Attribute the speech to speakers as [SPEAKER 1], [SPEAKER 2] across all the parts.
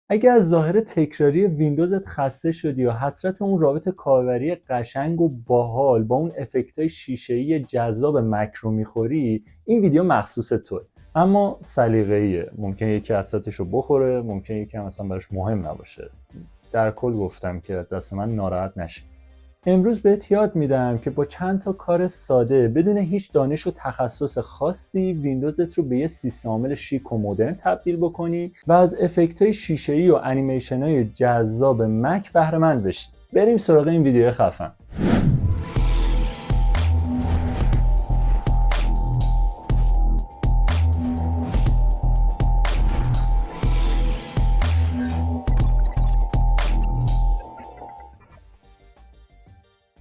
[SPEAKER 1] اگه از ظاهر تکراری ویندوزت خسته شدی یا حسرت اون رابط کاربری قشنگ و باحال با اون افکتای شیشه‌ای جذاب مک رو میخوری، این ویدیو مخصوص توه. اما سلیقه‌ایه، ممکنه یکی حسرتش رو بخوره، ممکنه یکی هم اصلا براش مهم نباشه. در کل گفتم که دست من ناراحت نشی. امروز بهت یاد میدم که با چند تا کار ساده بدون هیچ دانش و تخصص خاصی ویندوزت رو به یه سیستم عامل شیک و مدرن تبدیل بکنی و از افکت‌های شیشه‌ای و انیمیشن‌های جذاب مک بهره مند بشی. بریم سراغ این ویدیو خفن.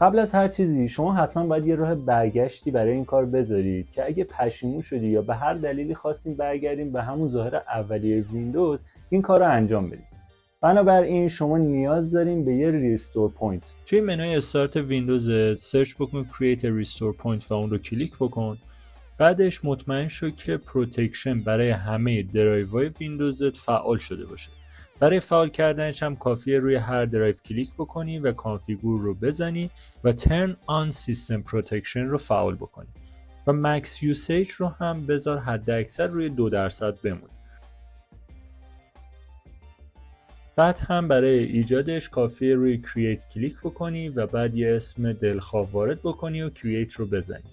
[SPEAKER 1] قبل از هر چیزی شما حتما باید یه راه برگشتی برای این کار بذارید که اگه پشیمون شدی یا به هر دلیلی خواستین برگردیم به همون ظاهر اولیه ویندوز، این کار رو انجام بدید. بنابراین شما نیاز داریم به یه ریستور پوینت. توی منوی استارت ویندوز سرچ بکن Create a Restore Point و اون رو کلیک بکن. بعدش مطمئن شو که پروتکشن برای همه درایوهای ویندوزت فعال شده باشه. برای فعال کردنش هم کافیه روی هر درایو کلیک بکنی و کانفیگور رو بزنی و Turn on System Protection رو فعال بکنی و مکس یوسیج رو هم بذار حد اکثر روی 2% بمونه. بعد هم برای ایجادش کافیه روی Create کلیک بکنی و بعد یه اسم دلخواه وارد بکنی و Create رو بزنی.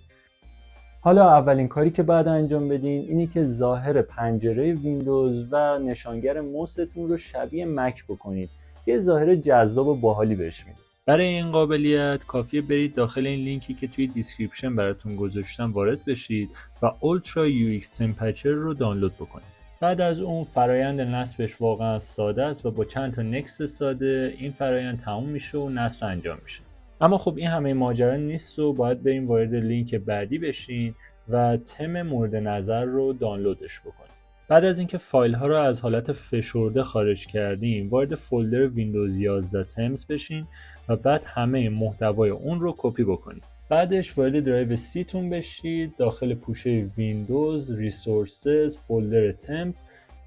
[SPEAKER 1] حالا اولین کاری که باید انجام بدین اینه که ظاهر پنجره ویندوز و نشانگر موستون رو شبیه مک بکنید. یه ظاهر جذاب و باحالی بهش میده. برای این قابلیت کافیه برید داخل این لینکی که توی دیسکریپشن براتون گذاشتم وارد بشید و Ultra UX Temperature رو دانلود بکنید. بعد از اون فرایند نصبش واقعا ساده است و با چند تا نکست ساده این فرایند تموم میشه و نصب انجام میشه. اما خب این همه ماجرا نیست و باید بریم وارد لینک بعدی بشین و تم مورد نظر رو دانلودش بکنیم. بعد از اینکه فایل ها رو از حالت فشرده خارج کردیم، وارد فولدر ویندوز 11 تمز بشین و بعد همه محتوای اون رو کپی بکنید. بعدش وارد درایو سی تون بشید، داخل پوشه ویندوز، ریسورسز، فولدر تمز،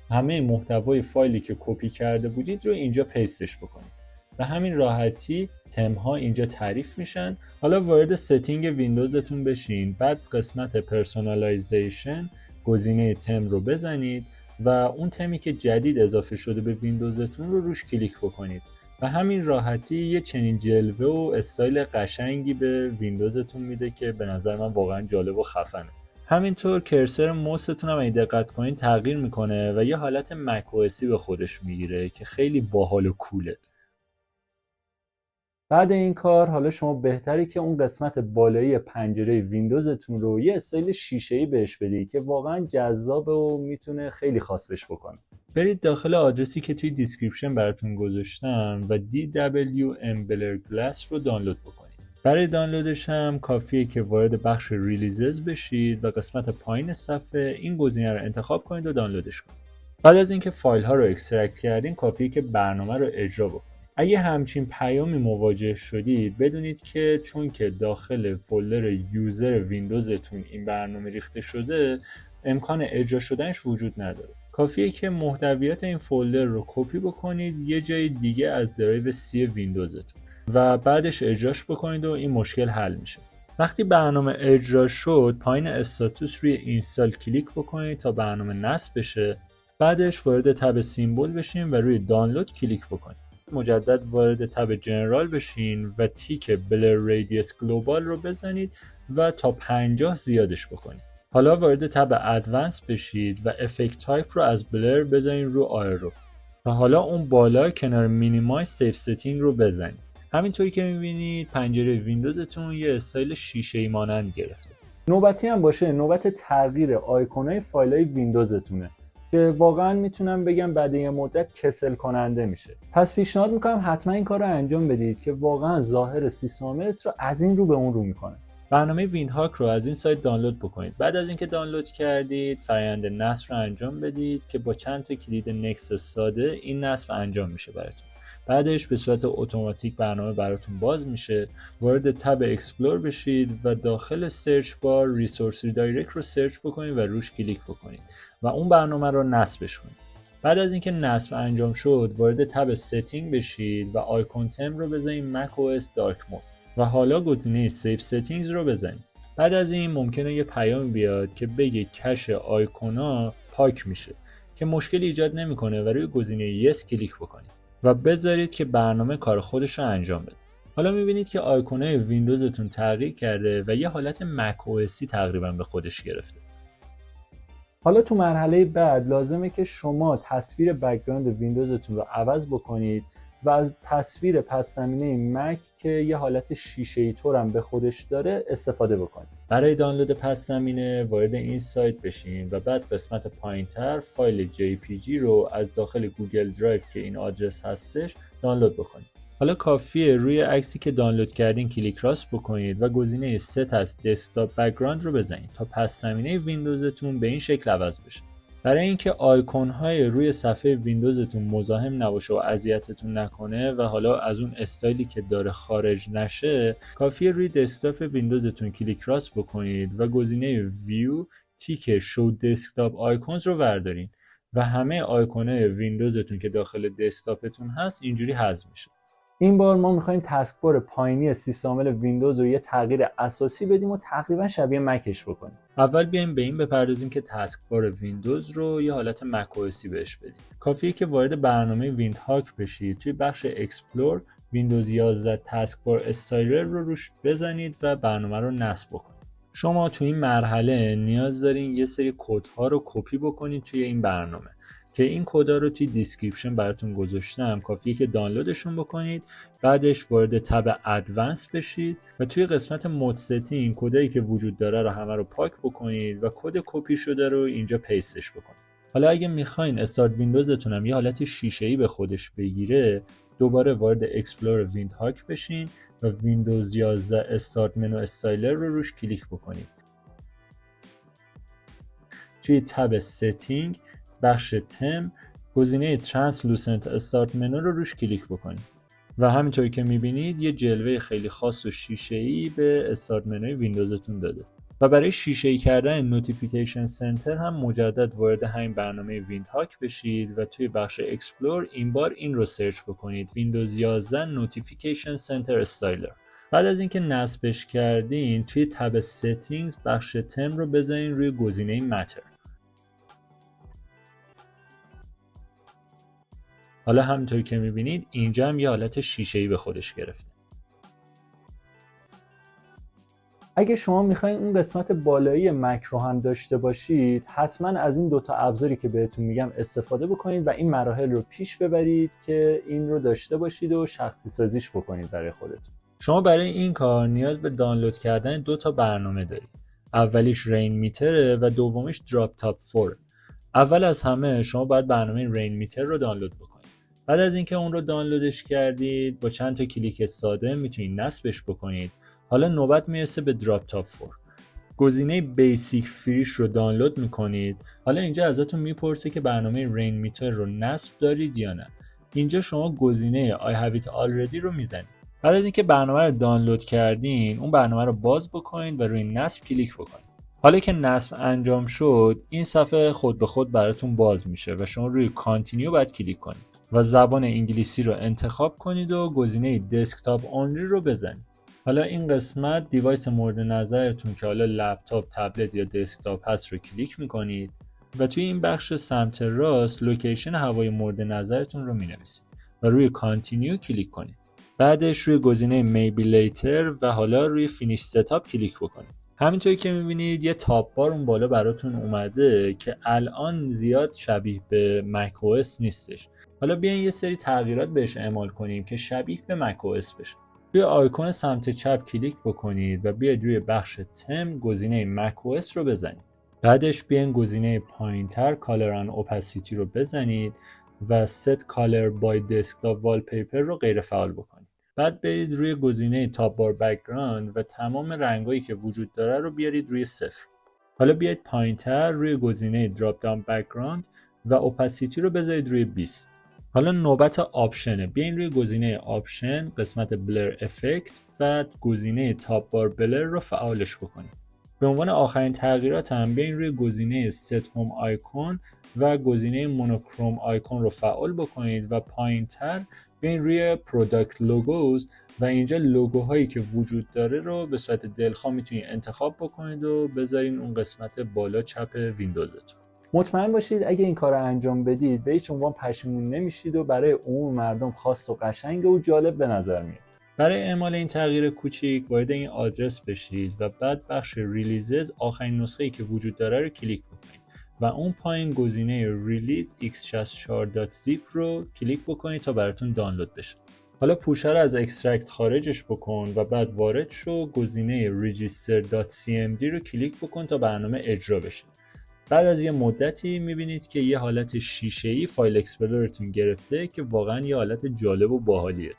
[SPEAKER 1] همه محتوای فایلی که کپی کرده بودید رو اینجا پیستش بکنید. به همین راحتی تم ها اینجا تعریف میشن. حالا وارد ستینگ ویندوزتون بشین، بعد قسمت پرسونالایزیشن گزینه تم رو بزنید و اون تمی که جدید اضافه شده به ویندوزتون رو روش کلیک بکنید. به همین راحتی یه چنین جلوه و استایل قشنگی به ویندوزتون میده که به نظر من واقعا جالب و خفنه. همینطور کرسر موستون هم اگه دقت کنید تغییر میکنه و یه حالت مک او اسی به خودش میگیره که خیلی باحال و کوله. بعد این کار حالا شما بهتره که اون قسمت بالایی پنجره ویندوزتون رو یه استایل شیشه‌ای بهش بدید که واقعا جذابه و میتونه خیلی خاصش بکنه. برید داخل آدرسی که توی دیسکریپشن براتون گذاشتم و DW Embler Glass رو دانلود بکنید. برای دانلودش هم کافیه که وارد بخش ریلیزز بشید و قسمت پایین صفحه این گزینه رو انتخاب کنید و دانلودش کنید. بعد از اینکه فایل ها رو اکسترکت کردین کافیه که برنامه رو اجرا بکنید. اگه همچین پیامی مواجه شدید بدونید که چون که داخل فولدر یوزر ویندوزتون این برنامه ریخته شده امکان اجرا شدنش وجود نداره. کافیه که محتویات این فولدر رو کپی بکنید یه جای دیگه از درایو سی ویندوزتون و بعدش اجراش بکنید و این مشکل حل میشه. وقتی برنامه اجرا شد پایین استاتوس روی اینستال کلیک بکنید تا برنامه نصب بشه. بعدش وارد تب سیمبل بشین و روی دانلود کلیک بکنید. مجدد وارد تب جنرال بشین و تیک بلر رادیوس گلوبال رو بزنید و تا 50 زیادش بکنید. حالا وارد تب ادوانس بشید و افکت تایپ رو از بلر بزنید رو آیرو و حالا اون بالا کنار مینیمایز سیف ستینگ رو بزنید. همینطوری که میبینید پنجره ویندوزتون یه استایل شیشه‌ای مانند گرفته. نوبتی هم باشه نوبت تغییر آیکونای فایلای ویندوزتونه که واقعا میتونم بگم بعد یه مدت کسل کننده میشه. پس پیشنهاد میکنم حتما این کار رو انجام بدید که واقعا ظاهر سیستم عاملت رو از این رو به اون رو میکنه. برنامه ویندهاک رو از این سایت دانلود بکنید. بعد از اینکه دانلود کردید فرآیند نصب رو انجام بدید که با چند تا کلید نکست ساده این نصب انجام میشه براتون. بعدش به صورت اتوماتیک برنامه براتون باز میشه. وارد تب اکسپلور بشید و داخل سرچ بار ریسورس ریدایرکت رو سرچ بکنید و روش کلیک بکنید و اون برنامه رو نصبش کنید. بعد از اینکه نصب انجام شد وارد تب ستینگ بشید و آیکون تم رو بزنید مک او اس دارک مود و حالا گزینه سیو ستینگز رو بزنید. بعد از این ممکنه یه پیام بیاد که بگه کش آیکونا پاک میشه که مشکلی ایجاد نمیکنه و روی گزینه یس کلیک بکنید و بذارید که برنامه کار خودش رو انجام بده. حالا میبینید که آیکونای ویندوزتون تغییر کرده و یه حالت مک او اسی تقریبا به خودش گرفته. حالا تو مرحله بعد لازمه که شما تصویر بک‌گراند ویندوزتون رو عوض بکنید و از تصویر پس زمینه مک که یه حالت شیشه‌ای طور هم به خودش داره استفاده بکنید. برای دانلود پس زمینه وارد این سایت بشین و بعد قسمت پایینتر فایل JPG رو از داخل گوگل درایو که این آدرس هستش دانلود بکنید. حالا کافیه روی عکسی که دانلود کردین کلیک راست بکنید و گزینه ست از دسکتاپ بک‌گراند رو بزنید تا پس زمینه ویندوزتون به این شکل عوض بشه. برای اینکه آیکون های روی صفحه ویندوزتون مزاحم نباشه و اذیتتون نکنه و حالا از اون استایلی که داره خارج نشه، کافیه روی دسکتاپ ویندوزتون کلیک راست بکنید و گزینه ویو تیک شو دسکتاپ آیکونز رو وردارین و همه آیکون‌های ویندوزتون که داخل دسکتاپتون هست اینجوری حذف میشه. این بار ما میخوایم تسک بار پایینی سیستم عامل ویندوز رو یه تغییر اساسی بدیم و تقریبا شبیه مکش بکنیم. اول بیایم به این بپردازیم که تسک بار ویندوز رو یه حالت مک او اسی بهش بدیم. کافیه که وارد برنامه ویندهاک بشید، توی بخش اکسپلور ویندوز 11 تسک بار استایلر رو روش بزنید و برنامه رو نصب بکنید. شما توی این مرحله نیاز دارین یه سری کدها رو کپی بکنید توی این برنامه که این کدا رو توی دیسکریپشن براتون گذاشتم، کافیه که دانلودشون بکنید. بعدش وارد تب ادوانس بشید و توی قسمت مود ستینگ کدایی که وجود داره رو همه رو پاک بکنید و کد کپی شده رو اینجا پیستش بکنید. حالا اگه میخواین استارت ویندوزتون هم یه حالت شیشه‌ای به خودش بگیره، دوباره وارد اکسپلور ویندهاک بشین و ویندوز 11 استارت منو استایلر رو روش کلیک بکنید. توی تب ستینگ بخش تم گزینه ترانسلوسنت استارت منو رو روش کلیک بکنید و همینطوری که میبینید یه جلوه خیلی خاص و شیشه‌ای به استارت منوی ویندوزتون داده. و برای شیشه‌ای کردن نوتیفیکیشن سنتر هم مجدد وارد همین برنامه ویندهاک بشید و توی بخش اکسپلور این بار این رو سرچ بکنید ویندوز 11 نوتیفیکیشن سنتر استایلر. بعد از اینکه نصبش کردین توی تب ستینگز بخش تم رو بزنین روی گزینه متر. حالا همونطوری که میبینید اینجا هم یه حالت شیشه‌ای به خودش گرفته. اگه شما میخواین اون قسمت بالایی مک رو هم داشته باشید، حتما از این دوتا ابزاری که بهتون میگم استفاده بکنید و این مراحل رو پیش ببرید که این رو داشته باشید و شخصی سازیش بکنید برای خودتون. شما برای این کار نیاز به دانلود کردن دوتا برنامه دارید. اولیش رین میتره و دومیش دراپ تاپ 4. اول از همه شما باید برنامه رین میتر رو دانلود بکنید. بعد از اینکه اون رو دانلودش کردید با چند تا کلیک ساده میتونید نصبش بکنید. حالا نوبت میرسه به دراپ تاپ 4. گزینه بیسیک فریش رو دانلود میکنید. حالا اینجا ازتون میپرسه که برنامه رین میتر رو نصب دارید یا نه. اینجا شما گزینه I have it already رو میزنید. بعد از اینکه برنامه رو دانلود کردین اون برنامه رو باز بکنید و روی نصب کلیک بکنید. حالا که نصب انجام شد این صفحه خود به خود براتون باز میشه و شما روی کانتینیو باید کلیک کنید و زبان انگلیسی رو انتخاب کنید و گزینه دسکتاپ اونلی رو بزنید. حالا این قسمت دیوایس مورد نظرتون که حالا لپتاپ، تبلت یا دسکتاپ هست رو کلیک میکنید و توی این بخش سمت راست لوکیشن هوای مورد نظرتون رو مینویسید و روی کانتینیو کلیک کنید. بعدش روی گزینه میبی لیتر و حالا روی فینیش ستاپ کلیک بکنید. همینطوری که میبینید یه تاپ بار اون بالا براتون اومده که الان زیاد شبیه به مک او اس نیستش. حالا بیاین یه سری تغییرات بهش اعمال کنیم که شبیه به مک او اس بشه. روی آیکون سمت چپ کلیک بکنید و بیاید روی بخش تم گزینه مک او اس رو بزنید. بعدش بیاین گزینه پایینتر کالر اند اوپاسیتی رو بزنید و set color by desktop wallpaper رو غیر فعال بکنید. بعد برید روی گزینه تاپ بار بک‌گراند و تمام رنگایی که وجود داره رو بیارید روی 0. حالا بیاید پایینتر روی گزینه دراپ داون بک‌گراند و اوپاسیتی رو بذارید روی 20. حالا نوبت آپشنه. بیاین روی گزینه آپشن قسمت بلر افکت و گزینه تاپ بار بلر رو فعالش بکنید. به عنوان آخرین تغییرات هم بیاین روی گزینه ست هوم آیکون و گزینه مونوکروم آیکون رو فعال بکنید و پایینتر بیاین روی پروداکت لوگوز و اینجا لوگوهایی که وجود داره رو به صورت دلخواه میتونید انتخاب بکنید و بذارین اون قسمت بالا چپ ویندوزتون. مطمئن باشید اگه این کار رو انجام بدید به هیچ عنوان پشیمون نمیشید و برای عموم مردم خاص و قشنگ و جالب به نظر میاد. برای اعمال این تغییر کوچیک وارد این آدرس بشید و بعد بخش ریلیزز آخرین نسخه‌ای که وجود داره رو کلیک بکنید و اون پایین گزینه ریلیز x64.zip رو کلیک بکنید تا براتون دانلود بشه. حالا پوشه رو از اکسترکت خارجش بکن و بعد وارد شو گزینه register.cmd رو کلیک بکن تا برنامه اجرا بشه. بعد از یه مدتی میبینید که یه حالت شیشه‌ای فایل اکسپلوررتون گرفته که واقعا یه حالت جالب و باحالیه.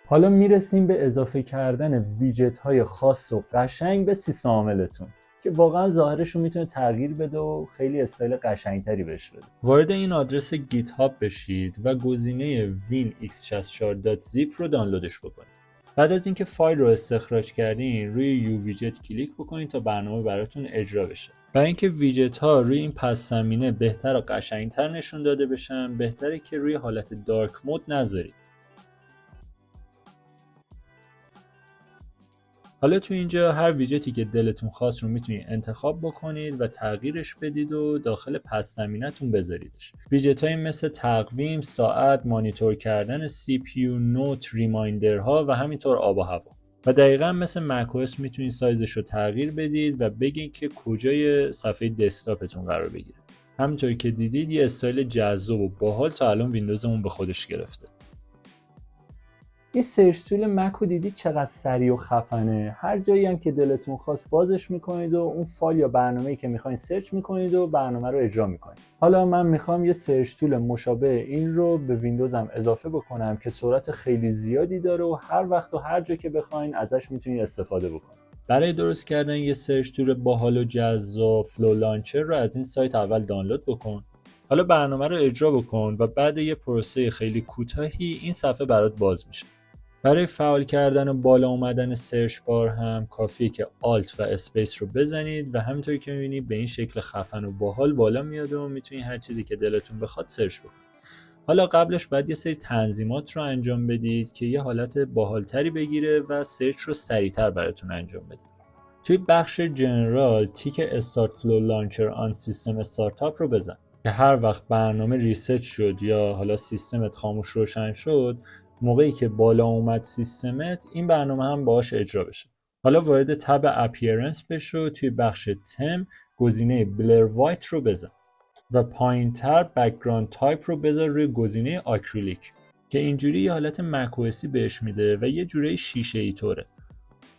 [SPEAKER 1] حالا میرسیم به اضافه کردن ویجت های خاص و قشنگ به سیستم عاملتون که واقعا ظاهرش رو میتونه تغییر بده و خیلی استایل قشنگتری بهش بده. وارد این آدرس گیت هاب بشید و گزینه winx64.zip رو دانلودش بکنید. بعد از اینکه فایل رو استخراج کردین روی یو ویجت کلیک بکنید تا برنامه براتون اجرا بشه. برای اینکه ویجت ها روی این پس زمینه بهتر و قشنگتر نشون داده بشن بهتره که روی حالت دارک مود نذارید. حالا تو اینجا هر ویجتی که دلتون خواست رو میتونید انتخاب بکنید و تغییرش بدید و داخل پس زمینه‌تون بذاریدش. ویجت‌های مثل تقویم، ساعت، مانیتور کردن CPU، نوت، ریمایندرها و همینطور آب و هوا. و دقیقاً مثل macOS میتونید سایزش رو تغییر بدید و بگید که کجای صفحه دسکتاپتون قرار بگیره. همینطور که دیدید یه استایل جذاب و باحال تا الان ویندوزمون به خودش گرفته. این سرچ تول مک رو دیدید چقدر سریع و خفنه. هر جایی هم که دلتون خواست بازش میکنید و اون فایل یا برنامه‌ای که میخواین سرچ میکنید و برنامه رو اجرا میکنید. حالا من میخوام یه سرچ تول مشابه این رو به ویندوزم اضافه بکنم که سرعت خیلی زیادی داره و هر وقت و هر جا که بخواین ازش میتونید استفاده بکنید. برای درست کردن یه سرچ تول باحال و جذاب فلو لانچر رو از این سایت اول دانلود بکن. حالا برنامه رو اجرا بکن و بعد یه پروسه خیلی کوتاهی این صفحه برات باز میشه. برای فعال کردن و بالا اومدن سرچ بار هم کافیه که آلت و اسپیس رو بزنید و همینطوری که میبینید به این شکل خفن و باحال بالا میاد و میتونید هر چیزی که دلتون بخواد سرچ بکنید. حالا قبلش باید یه سری تنظیمات رو انجام بدید که یه حالت باحالتری بگیره و سرچ رو سریعتر براتون انجام بده. توی بخش جنرال تیک استارت فلو لانچر آن سیستم استارتاپ رو بزن که هر وقت برنامه ریست شد یا حالا سیستمت خاموش روشن شد موقعی که بالا اومد سیستمت این برنامه هم باهاش اجرا بشه. حالا وارد تب اپیرنس بشو توی بخش تم گزینه بلر وایت رو بزن و پایینتر بک‌گراند تایپ رو بذار روی گزینه آکریلیک که اینجوری یه حالت مک‌او‌اسی بهش میده و یه جوری شیشه‌ای طوره.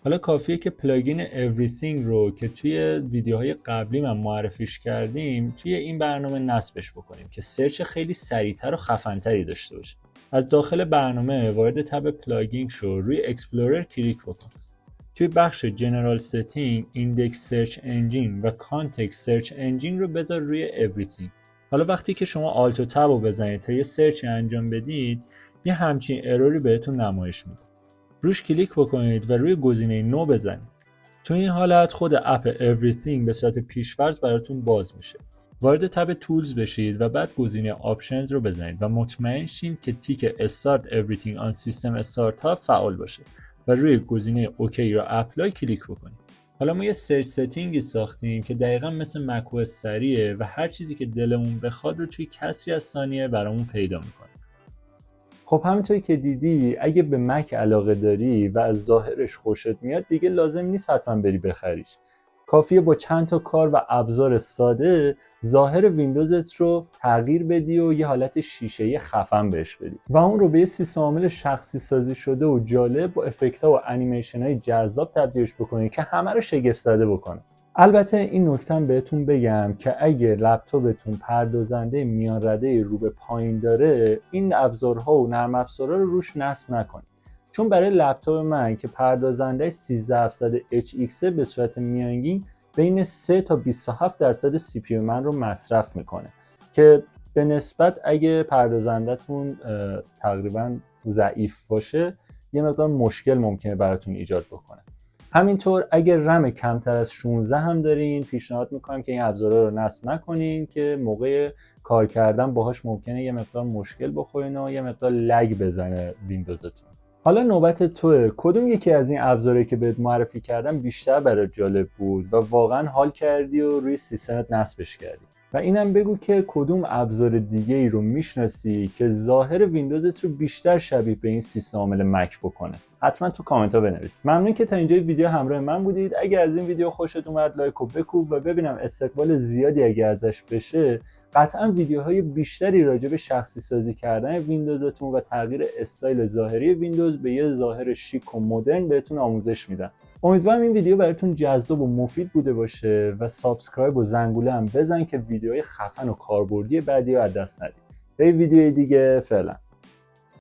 [SPEAKER 1] حالا کافیه که پلاگین Everything رو که توی ویدیوهای قبلی من معرفیش کردیم توی این برنامه نصبش بکنیم که سرچ خیلی سریعتر و خفن‌تری داشته باشه. از داخل برنامه وارد تب پلاگین شو روی اکسپلورر کلیک بکن. توی بخش جنرال ستینگ ایندکس سرچ انجین و کانتکست سرچ انجین رو بذار روی Everything. حالا وقتی که شما آلت و تب رو بزنید تا یه سرچی انجام بدید یه همچین اروری بهتون نمایش میده. روش کلیک بکنید و روی گزینه نو بزنید. تو این حالت خود اپ Everything به صورت پیش‌فرض براتون باز میشه. وارد تب تولز بشید و بعد گزینه آپشنز رو بزنید و مطمئن شید که تیک Start Everything on System Startup فعال باشه و روی گزینه اوکی یا اپلای کلیک بکنید. حالا ما یه سرچ ستینگی ساختیم که دقیقاً مثل macOS سریعه و هر چیزی که دلمون بخواد رو توی کسری از ثانیه برامون پیدا میکنه. خب همونطوری که دیدی اگه به مک علاقه داری و از ظاهرش خوشت میاد دیگه لازم نیست حتما بری بخریش. کافیه با چند تا کار و ابزار ساده ظاهر ویندوزت رو تغییر بدی و یه حالت شیشه‌ای خفن بهش بدی و اون رو به یه سیستم عامل شخصی سازی شده و جالب با افکت‌ها و انیمیشن‌های جذاب تبدیلش بکنی که همه رو شگفت زده بکنه. البته این نکته بهتون بگم که اگه لپتاپتون پردازنده میان رده رو به پایین داره این ابزارها و نرم افزارها رو روش نصب نکنید، چون برای لپتاپ من که پردازنده 13700HX به صورت میانگین بین 3 تا 27% CPU من رو مصرف میکنه که به نسبت اگه پردازنده‌تون تقریبا ضعیف باشه یه مقدار مشکل ممکنه براتون ایجاد بکنه. همینطور اگر رم کمتر از 16 هم دارین پیشنهاد میکنم که این ابزارا رو نصب نکنین که موقع کار کردن باهاش ممکنه یه مقدار مشکل بخورین و یه مقدار لگ بزنه ویندوزتون. حالا نوبت توه. کدوم یکی از این ابزارهایی که بهت معرفی کردم بیشتر برات جالب بود و واقعا حال کردی و روی سیستمت نصبش کردی؟ و اینم بگو که کدوم ابزار دیگه ای رو میشناسی که ظاهر ویندوزت رو بیشتر شبیه به این سیستم عامل مک بکنه. حتما تو کامنت ها بنویس. ممنون که تا اینجای ویدیو همراه من بودید. اگه از این ویدیو خوشت اومد لایک رو بکوب و ببینم استقبال زیادی اگه ازش بشه قطعا ویدیوهای بیشتری راجع به شخصی سازی کردن ویندوزتون و تغییر استایل ظاهری ویندوز به یه ظاهر شیک و مدرن بهتون آموزش میدم. امیدوارم این ویدیو براتون جذاب و مفید بوده باشه و سابسکرایب و زنگوله هم بزن که ویدیوهای خفن و کاربردی بعدی رو از دست ندید. تا ویدیوی دیگه فعلا.